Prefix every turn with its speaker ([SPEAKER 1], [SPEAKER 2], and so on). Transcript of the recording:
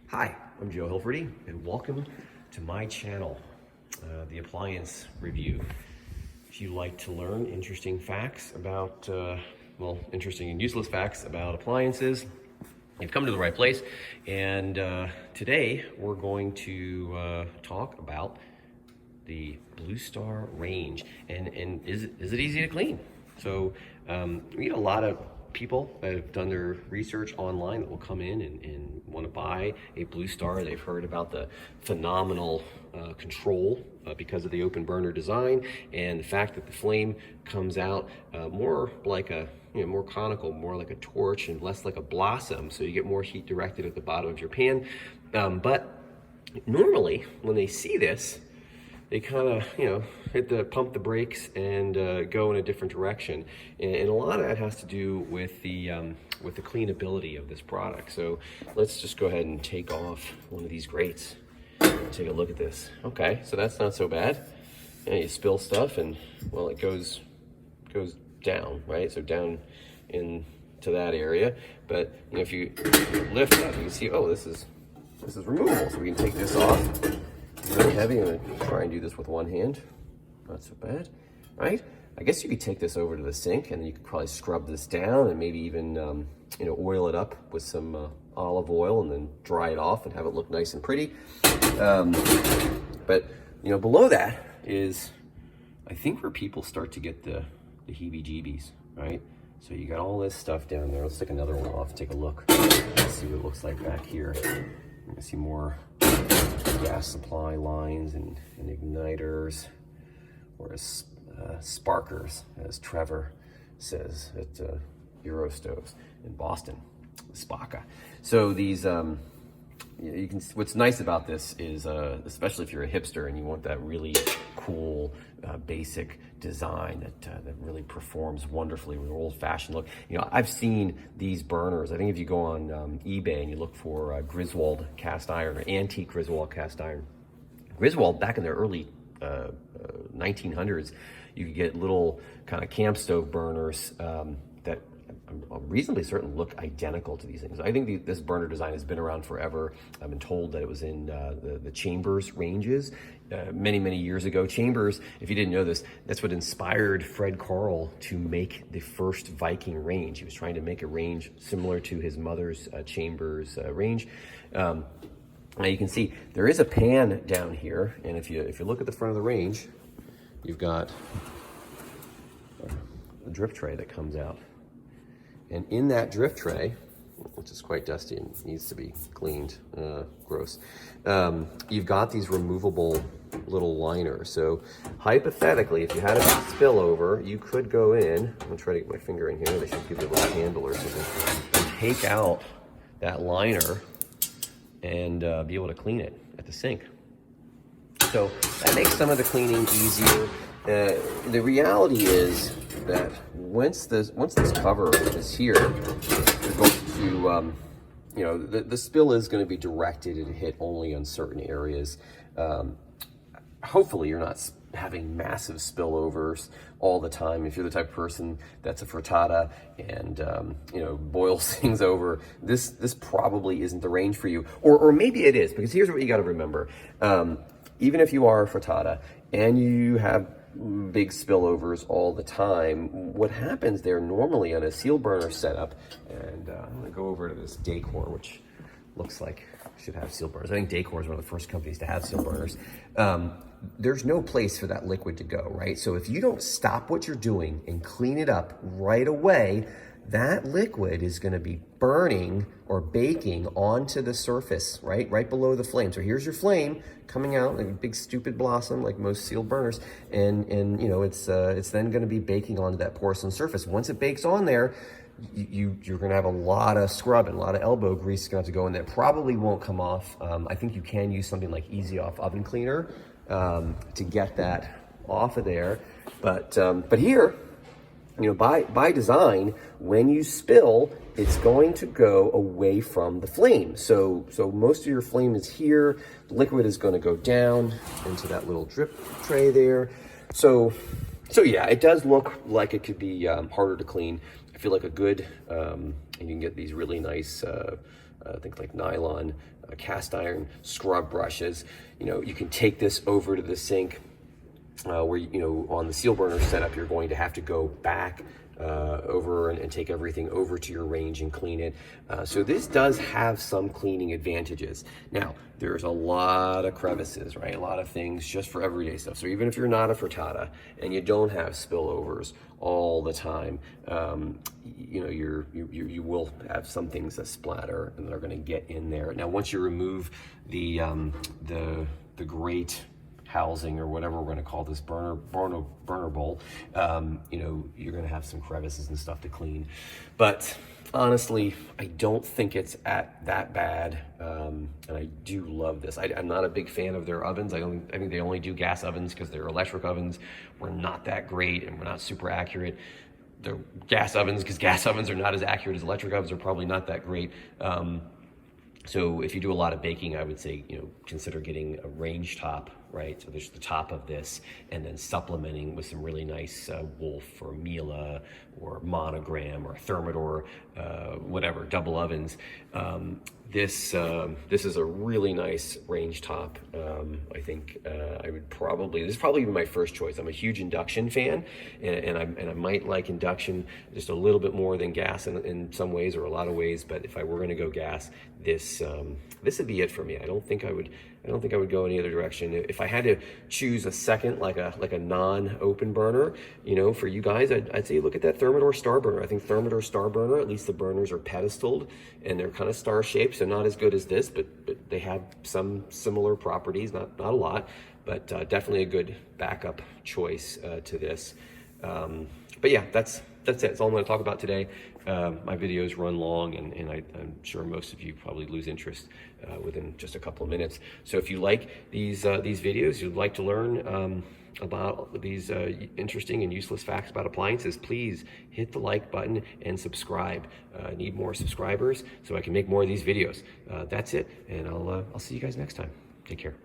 [SPEAKER 1] Hi, I'm Joe Hilferty, and welcome to my channel, The Appliance Review. If you like to learn interesting facts about, interesting and useless facts about appliances, you've come to the right place. And today we're going to talk about the BlueStar Range, and is it easy to clean? So we get a lot of people that have done their research online that will come in and want to buy a BlueStar. They've heard about the phenomenal control because of the open burner design and the fact that the flame comes out more like a more conical, more like a torch and less like a blossom, so you get more heat directed at the bottom of your pan. But normally when they see this, they kind of, pump the brakes and go in a different direction. And a lot of that has to do with the cleanability of this product. So let's just go ahead and take off one of these grates. Take a look at this. Okay, so that's not so bad. And you spill stuff and, well, it goes down, right? So down into that area. But if you lift up, you can see, oh, this is removable. So we can take this off. Really heavy. I'm going to try and do this with one hand. Not so bad, right? I guess you could take this over to the sink and you could probably scrub this down and maybe even oil it up with some olive oil and then dry it off and have it look nice and pretty. But below that is, I think, where people start to get the heebie-jeebies, right? So you got all this stuff down there. Let's take another one off and take a look. Let's see what it looks like back here. You can see more gas supply lines and igniters, or sparkers, as Trevor says at Eurostoves in Boston, Spaka. So these, you can. What's nice about this is, especially if you're a hipster and you want that really cool, basic design that really performs wonderfully with an old-fashioned look. I've seen these burners. I think if you go on eBay and you look for Griswold cast iron, or antique Griswold cast iron, Griswold back in the early 1900s, you could get little kind of camp stove burners that I'm reasonably certain look identical to these things. I think this burner design has been around forever. I've been told that it was in the Chambers ranges many years ago. Chambers, if you didn't know this, that's what inspired Fred Carl to make the first Viking range. He was trying to make a range similar to his mother's Chambers range. Now you can see there is a pan down here, and if you look at the front of the range, you've got a drip tray that comes out. And in that drip tray, which is quite dusty and needs to be cleaned, gross, you've got these removable little liners. So hypothetically, if you had a spillover, you could go in, I'm gonna try to get my finger in here, they should give you a little handle or something, and take out that liner and be able to clean it at the sink. So that makes some of the cleaning easier. The reality is that once this cover is here, you're going to, the spill is going to be directed and hit only on certain areas. Hopefully you're not having massive spillovers all the time. If you're the type of person that's a frittata and boils things over, this probably isn't the range for you. Or maybe it is, because here's what you got to remember. Even if you are a frittata and you have big spillovers all the time, what happens there normally on a seal burner setup, and I'm gonna go over to this Decor, which looks like should have seal burners. I think Decor is one of the first companies to have seal burners. There's no place for that liquid to go, right? So if you don't stop what you're doing and clean it up right away, that liquid is going to be burning or baking onto the surface, right below the flame. So here's your flame coming out like a big stupid blossom, like most sealed burners, and it's then going to be baking onto that porcelain surface. Once it bakes on there, you're going to have a lot of scrub and a lot of elbow grease going to have to go in there. Probably won't come off. I think you can use something like Easy Off oven cleaner to get that off of there, but here, by design, when you spill, it's going to go away from the flame. So most of your flame is here. The liquid is going to go down into that little drip tray there. So yeah, it does look like it could be harder to clean. I feel like a good, and you can get these really nice things like nylon, cast iron, scrub brushes. You know, you can take this over to the sink where, you know, on the seal burner setup, you're going to have to go back over and take everything over to your range and clean it. So this does have some cleaning advantages. Now, there's a lot of crevices, right? A lot of things just for everyday stuff. So even if you're not a frittata and you don't have spillovers all the time, you know, you will have some things that splatter and that are going to get in there. Now, once you remove the grate housing, or whatever we're going to call this burner bowl, you know, you're going to have some crevices and stuff to clean. But honestly, I don't think it's that bad, and I do love this. I'm not a big fan of their ovens. I think they only do gas ovens because their electric ovens were not that great and were not super accurate. They're gas ovens because gas ovens are not as accurate as electric ovens, are probably not that great. So if you do a lot of baking, I would say, you know, consider getting a Range-Top, right? So there's the top of this, and then supplementing with some really nice Wolf or Miele or Monogram or Thermador, whatever, double ovens. This is a really nice Range-Top. I think this is probably my first choice. I'm a huge induction fan, and I might like induction just a little bit more than gas in some ways, or a lot of ways. But if I were going to go gas, this would be it for me. I don't think I would go any other direction. If I had to choose a second, like a non-open burner, you know, for you guys, I'd say look at that Thermador Star Burner. I think Thermador Star Burner, at least the burners are pedestaled and they're kind of star shaped, so not as good as this, but they have some similar properties, not a lot, but definitely a good backup choice to this. But yeah, that's it. That's all I'm going to talk about today. My videos run long, and I'm sure most of you probably lose interest within just a couple of minutes. So if you like these videos, you'd like to learn about these interesting and useless facts about appliances, please hit the like button and subscribe. I need more subscribers so I can make more of these videos. That's it, and I'll see you guys next time. Take care.